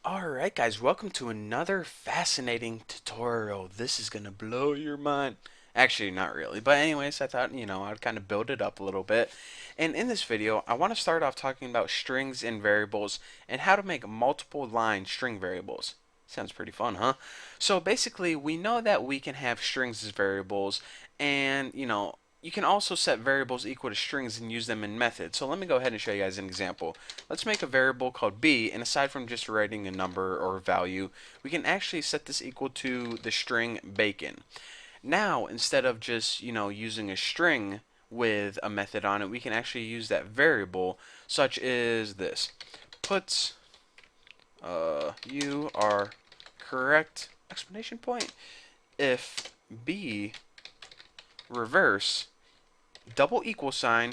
Alright guys, welcome to another fascinating tutorial. This is gonna blow your mind. Actually, not really, but anyways, I thought, I'd kind of build it up a little bit. And in this video, I want to start off talking about strings and variables and how to make multiple line string variables. Sounds pretty fun, huh? So basically, we know that we can have strings as variables, and, you can also set variables equal to strings and use them in methods. So let me go ahead and show you guys an example. Let's make a variable called b, and aside from just writing a number or a value, we can actually set this equal to the string bacon. Now, instead of just, using a string with a method on it, we can actually use that variable, such as this. Puts you are correct, exclamation point, if b reverse double equal sign,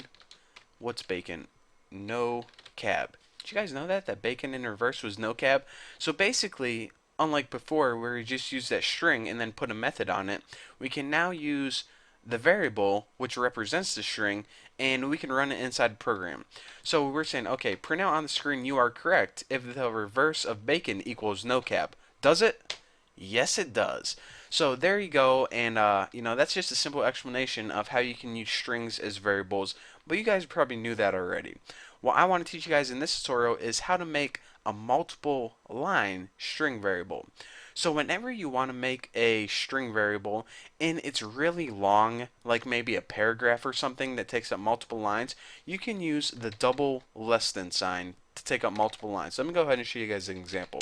what's bacon? No cab. Did you guys know that bacon in reverse was no cab? So basically, unlike before where we just used that string and then put a method on it, we can now use the variable which represents the string, and we can run it inside the program. So we're saying, okay, print out on the screen you are correct if the reverse of bacon equals no cab. Does it? Yes, it does. So there you go, and that's just a simple explanation of how you can use strings as variables, but you guys probably knew that already. What I want to teach you guys in this tutorial is how to make a multiple line string variable. So whenever you want to make a string variable and it's really long, like maybe a paragraph or something that takes up multiple lines, you can use the double less than sign to take up multiple lines. So let me go ahead and show you guys an example.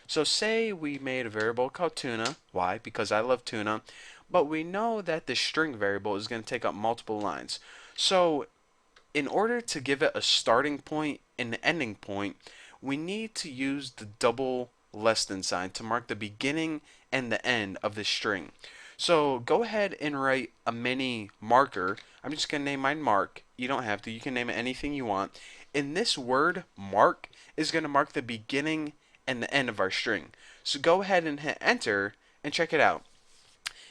So say we made a variable called tuna. Why? Because I love tuna. But we know that the string variable is going to take up multiple lines. So in order to give it a starting point and an ending point, we need to use the double less than sign to mark the beginning and the end of the string. So go ahead and write a mini marker. I'm just going to name mine Mark. You don't have to. You can name it anything you want. And this word mark is going to mark the beginning and the end of our string. So go ahead and hit enter and check it out.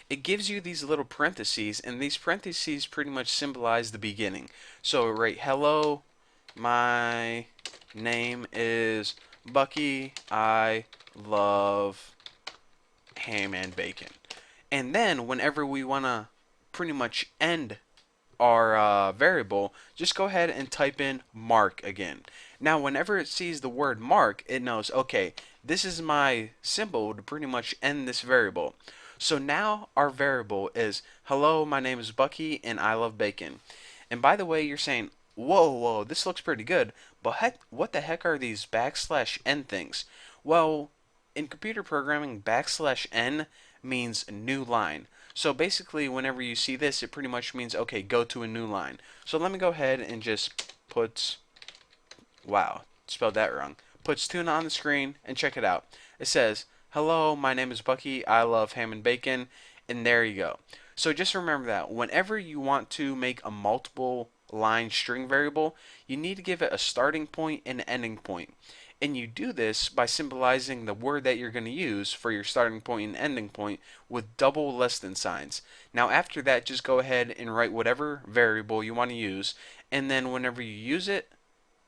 It gives you these little parentheses, and these parentheses pretty much symbolize the beginning. So write hello, my name is Bucky, I love ham and bacon. And then whenever we want to pretty much end our variable, just go ahead and type in mark again. Now, whenever it sees the word mark, it knows, okay, this is my symbol to pretty much end this variable. So now our variable is, hello, my name is Bucky, and I love bacon. And by the way, you're saying, whoa, this looks pretty good, but what the heck are these backslash n things? Well, in computer programming, backslash n means new line. So basically, whenever you see this, it pretty much means, okay, go to a new line. So let me go ahead and just put, wow, spelled that wrong. Puts tuna on the screen and check it out. It says, hello, my name is Bucky, I love ham and bacon, and there you go. So just remember that whenever you want to make a multiple line string variable, you need to give it a starting point and an ending point. And you do this by symbolizing the word that you're going to use for your starting point and ending point with double less than signs. Now after that, just go ahead and write whatever variable you want to use, and then whenever you use it,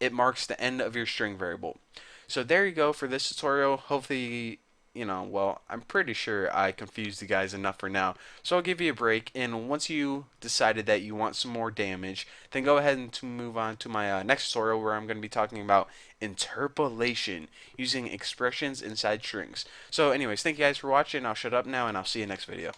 it marks the end of your string variable. So there you go for this tutorial. Hopefully, well, I'm pretty sure I confused you guys enough for now. So I'll give you a break, and once you decided that you want some more damage, then go ahead and move on to my next tutorial where I'm going to be talking about interpolation using expressions inside strings. So anyways, thank you guys for watching. I'll shut up now, and I'll see you next video.